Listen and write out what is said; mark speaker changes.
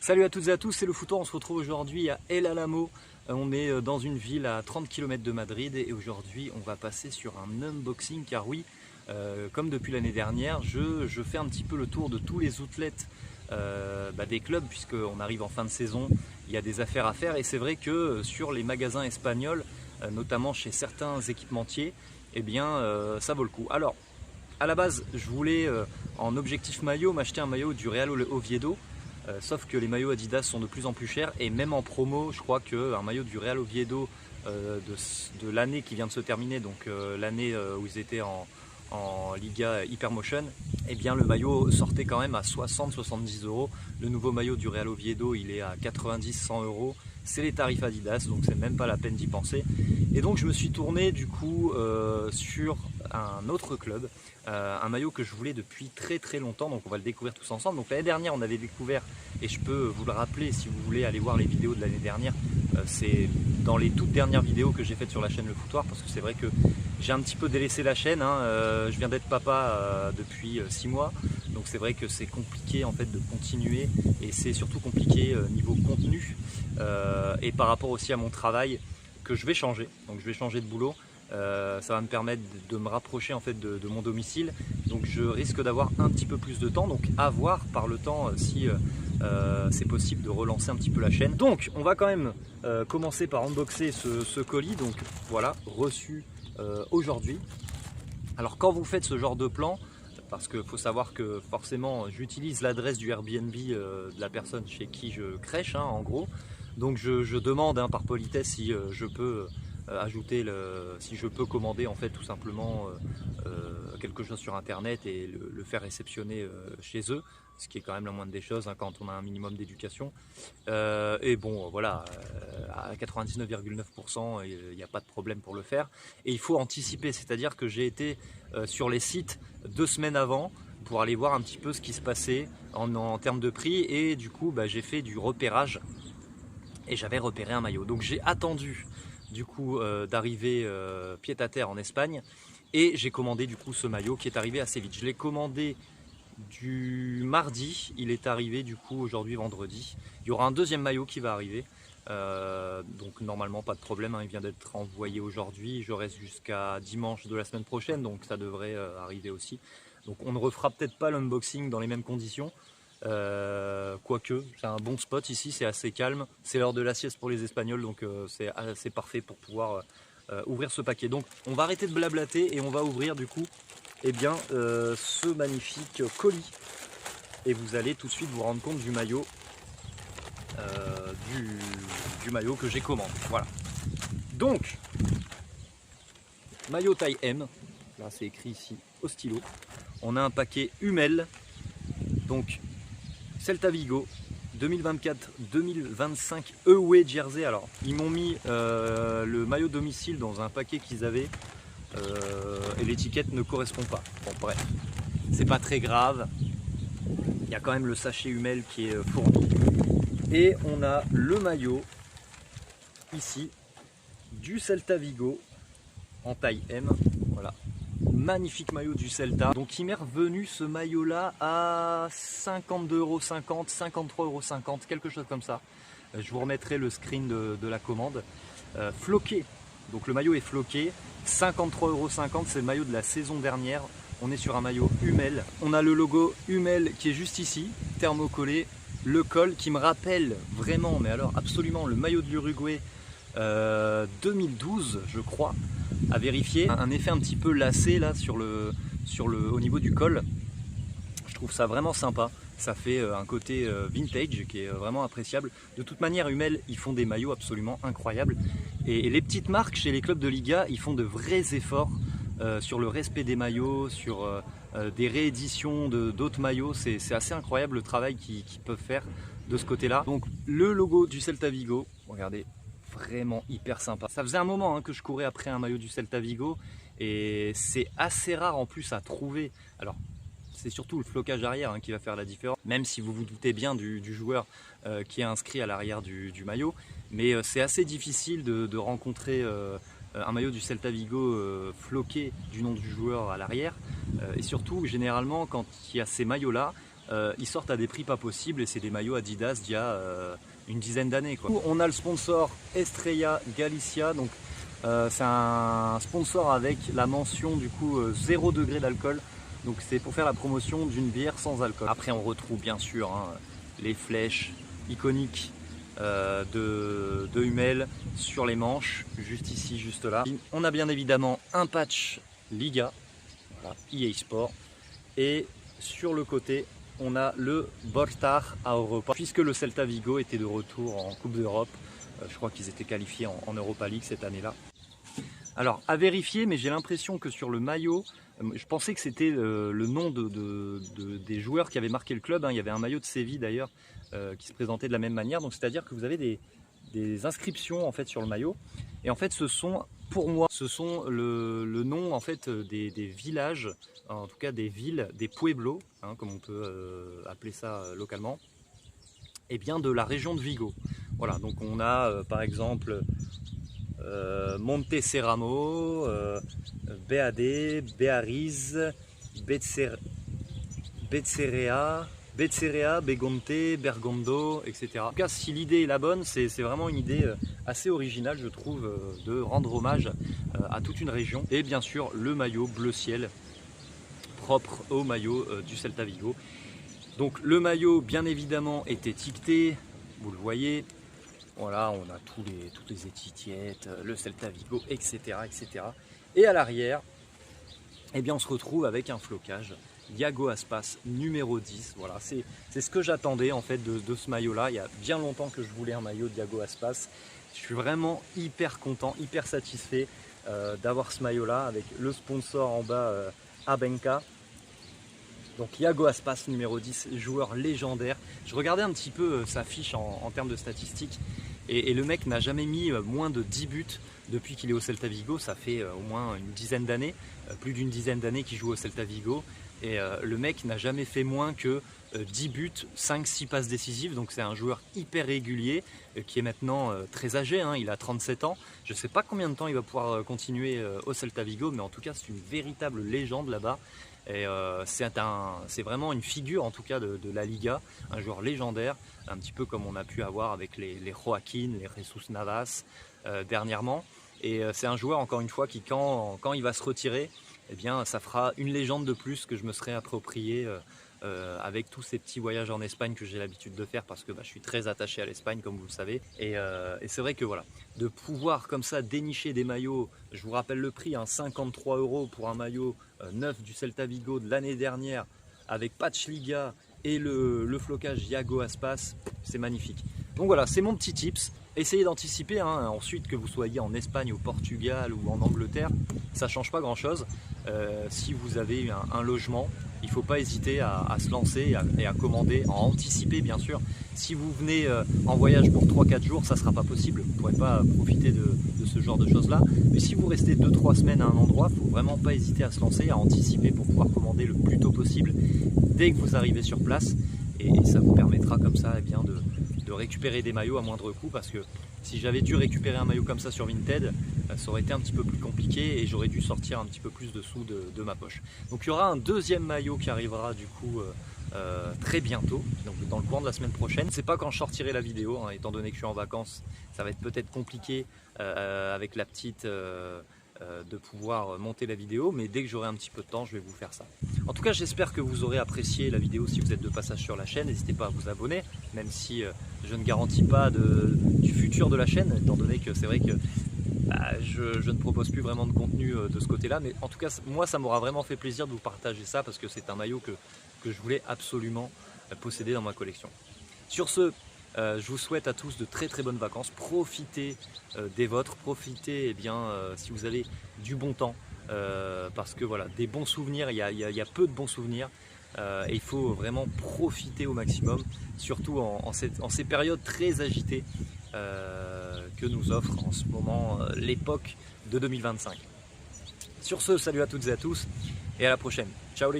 Speaker 1: Salut à toutes et à tous, c'est le Footoir. On se retrouve aujourd'hui à El Alamo. On est dans une ville à 30 km de Madrid et aujourd'hui on va passer sur un unboxing car oui, comme depuis l'année dernière, je fais un petit peu le tour de tous les outlets des clubs puisqu'on arrive en fin de saison, il y a des affaires à faire et c'est vrai que sur les magasins espagnols, notamment chez certains équipementiers, eh bien ça vaut le coup. Alors à la base je voulais en objectif maillot m'acheter un maillot du Real Oviedo. Sauf que les maillots Adidas sont de plus en plus chers et même en promo, je crois qu'un maillot du Real Oviedo de l'année qui vient de se terminer, donc l'année où ils étaient en Liga Hypermotion, eh bien le maillot sortait quand même à 60-70 euros. Le nouveau maillot du Real Oviedo, il est à 90-100 euros. C'est les tarifs Adidas, donc c'est même pas la peine d'y penser. Et donc je me suis tourné du coup sur un autre club, un maillot que je voulais depuis très longtemps, donc on va le découvrir tous ensemble. Donc l'année dernière on avait découvert, et je peux vous le rappeler si vous voulez aller voir les vidéos de l'année dernière, c'est dans les toutes dernières vidéos que j'ai faites sur la chaîne Le Footoir, parce que c'est vrai que j'ai un petit peu délaissé la chaîne, je viens d'être papa depuis 6 mois, donc c'est vrai que c'est compliqué en fait de continuer, et c'est surtout compliqué niveau contenu, et par rapport aussi à mon travail que je vais changer, donc je vais changer de boulot. Ça va me permettre de me rapprocher en fait de mon domicile, donc je risque d'avoir un petit peu plus de temps, donc à voir par le temps si c'est possible de relancer un petit peu la chaîne. Donc on va quand même commencer par unboxer ce colis, donc voilà, reçu aujourd'hui. Alors quand vous faites ce genre de plan, parce qu'il faut savoir que forcément j'utilise l'adresse du Airbnb de la personne chez qui je crèche, en gros, donc je demande par politesse si je peux ajouter si je peux commander en fait tout simplement quelque chose sur internet et le faire réceptionner chez eux, ce qui est quand même la moindre des choses quand on a un minimum d'éducation. Et bon voilà, à 99,9% il n'y a pas de problème pour le faire, et il faut anticiper, c'est-à-dire que j'ai été sur les sites 2 semaines avant pour aller voir un petit peu ce qui se passait en termes de prix, et du coup j'ai fait du repérage et j'avais repéré un maillot. Donc j'ai attendu du coup d'arriver pied à terre en Espagne, et j'ai commandé du coup ce maillot qui est arrivé assez vite. Je l'ai commandé du mardi, il est arrivé du coup aujourd'hui vendredi. Il y aura un deuxième maillot qui va arriver, donc normalement pas de problème, il vient d'être envoyé aujourd'hui. Je reste jusqu'à dimanche de la semaine prochaine, donc ça devrait arriver aussi. Donc on ne refera peut-être pas l'unboxing dans les mêmes conditions, quoique c'est un bon spot ici, c'est assez calme, c'est l'heure de la sieste pour les Espagnols, donc c'est assez parfait pour pouvoir ouvrir ce paquet. Donc on va arrêter de blablater et on va ouvrir du coup ce magnifique colis, et vous allez tout de suite vous rendre compte du maillot du maillot que j'ai commandé. Voilà, donc maillot taille M, là c'est écrit ici au stylo. On a un paquet Hummel, donc Celta Vigo 2024-2025 away jersey. Alors ils m'ont mis le maillot domicile dans un paquet qu'ils avaient, et l'étiquette ne correspond pas. Bon bref, c'est pas très grave, il y a quand même le sachet Hummel qui est fourni, et on a le maillot ici du Celta Vigo en taille M. Voilà, magnifique maillot du Celta. Donc il m'est revenu ce maillot là à 52,50 €, 53,50 €, quelque chose comme ça. Je vous remettrai le screen de la commande. Floqué, donc le maillot est floqué, 53,50 €, c'est le maillot de la saison dernière. On est sur un maillot Hummel. On a le logo Hummel qui est juste ici, thermocollé. Le col qui me rappelle vraiment, mais alors absolument, le maillot de l'Uruguay 2012 je crois, à vérifier. Un effet un petit peu lacé là au niveau du col. Je trouve ça vraiment sympa. Ça fait un côté vintage qui est vraiment appréciable. De toute manière, Hummel, ils font des maillots absolument incroyables. Et les petites marques chez les clubs de Liga, ils font de vrais efforts sur le respect des maillots, sur des rééditions d'autres maillots. C'est assez incroyable le travail qu'ils peuvent faire de ce côté-là. Donc le logo du Celta Vigo, regardez, vraiment hyper sympa. Ça faisait un moment que je courais après un maillot du Celta Vigo, et c'est assez rare en plus à trouver. Alors c'est surtout le flocage arrière qui va faire la différence, même si vous vous doutez bien du joueur qui est inscrit à l'arrière du maillot, mais c'est assez difficile de rencontrer un maillot du Celta Vigo floqué du nom du joueur à l'arrière, et surtout généralement quand il y a ces maillots là, ils sortent à des prix pas possibles et c'est des maillots Adidas d'il y a une dizaine d'années. On a le sponsor Estrella Galicia, donc c'est un sponsor avec la mention du coup 0 degré d'alcool, donc c'est pour faire la promotion d'une bière sans alcool. Après on retrouve bien sûr les flèches iconiques de Hummel sur les manches, juste ici, juste là. On a bien évidemment un patch Liga, voilà, EA Sport, et sur le côté on a le Bortar à Europa, puisque le Celta Vigo était de retour en Coupe d'Europe. Je crois qu'ils étaient qualifiés en Europa League cette année-là. Alors à vérifier, mais j'ai l'impression que sur le maillot, je pensais que c'était le nom des joueurs qui avaient marqué le club. Il y avait un maillot de Séville d'ailleurs qui se présentait de la même manière. Donc c'est-à-dire que vous avez des inscriptions en fait sur le maillot. Et en fait, ce sont pour moi, ce sont le nom en fait des villages, en tout cas des villes, des pueblos, comme on peut appeler ça localement, et bien de la région de Vigo. Voilà, donc on a par exemple Monte Serramo, Beade, Beariz, Betserea, Begonte, Bergondo, etc. En tout cas, si l'idée est la bonne, c'est vraiment une idée assez originale, je trouve, de rendre hommage à toute une région. Et bien sûr, le maillot bleu ciel, propre au maillot du Celta Vigo. Donc le maillot, bien évidemment, est étiqueté, vous le voyez. Voilà, on a toutes les étiquettes, le Celta Vigo, etc., etc. Et à l'arrière, eh bien, on se retrouve avec un flocage Iago Aspas numéro 10. Voilà, c'est ce que j'attendais en fait de ce maillot-là. Il y a bien longtemps que je voulais un maillot d'Iago Aspas. Je suis vraiment hyper content, hyper satisfait d'avoir ce maillot-là avec le sponsor en bas Abenca. Donc Iago Aspas numéro 10, joueur légendaire. Je regardais un petit peu sa fiche en termes de statistiques et le mec n'a jamais mis moins de 10 buts depuis qu'il est au Celta Vigo. Ça fait au moins une dizaine d'années, plus d'une dizaine d'années qu'il joue au Celta Vigo. Et le mec n'a jamais fait moins que 10 buts, 5-6 passes décisives. Donc c'est un joueur hyper régulier qui est maintenant très âgé, il a 37 ans. Je ne sais pas combien de temps il va pouvoir continuer au Celta Vigo, mais en tout cas c'est une véritable légende là-bas. Et c'est vraiment une figure en tout cas de la Liga, un joueur légendaire, un petit peu comme on a pu avoir avec les Joaquin, les Jesus Navas dernièrement. Et c'est un joueur encore une fois qui quand il va se retirer, eh bien ça fera une légende de plus que je me serais approprié avec tous ces petits voyages en Espagne que j'ai l'habitude de faire parce que je suis très attaché à l'Espagne comme vous le savez. Et c'est vrai que voilà, de pouvoir comme ça dénicher des maillots, je vous rappelle le prix, 53 € pour un maillot neuf du Celta Vigo de l'année dernière avec patch Liga et le flocage Iago Aspas, c'est magnifique. Donc voilà, c'est mon petit tips. Essayez d'anticiper, ensuite que vous soyez en Espagne, au Portugal ou en Angleterre, ça ne change pas grand chose. Si vous avez un logement, il ne faut pas hésiter à se lancer et à commander, à anticiper bien sûr. Si vous venez en voyage pour 3-4 jours, ça ne sera pas possible, vous ne pourrez pas profiter de ce genre de choses là. Mais si vous restez 2-3 semaines à un endroit, il ne faut vraiment pas hésiter à se lancer, à anticiper pour pouvoir commander le plus tôt possible dès que vous arrivez sur place. Et ça vous permettra comme ça de récupérer des maillots à moindre coût, parce que si j'avais dû récupérer un maillot comme ça sur Vinted, ça aurait été un petit peu plus compliqué et j'aurais dû sortir un petit peu plus de sous de ma poche. Donc il y aura un deuxième maillot qui arrivera du coup très bientôt, donc dans le courant de la semaine prochaine. Je ne sais pas quand je sortirai la vidéo, étant donné que je suis en vacances, ça va être peut-être compliqué avec la petite de pouvoir monter la vidéo, mais dès que j'aurai un petit peu de temps, je vais vous faire ça. En tout cas, j'espère que vous aurez apprécié la vidéo. Si vous êtes de passage sur la chaîne, n'hésitez pas à vous abonner, même si je ne garantis pas du futur de la chaîne, étant donné que c'est vrai que je ne propose plus vraiment de contenu de ce côté-là, mais en tout cas, moi, ça m'aura vraiment fait plaisir de vous partager ça, parce que c'est un maillot que je voulais absolument posséder dans ma collection. Sur ce, je vous souhaite à tous de très très bonnes vacances. Profitez des vôtres, profitez si vous avez du bon temps, parce que voilà, des bons souvenirs, il y a peu de bons souvenirs, et il faut vraiment profiter au maximum, surtout en ces périodes très agitées que nous offre en ce moment l'époque de 2025. Sur ce, salut à toutes et à tous et à la prochaine. Ciao les gars.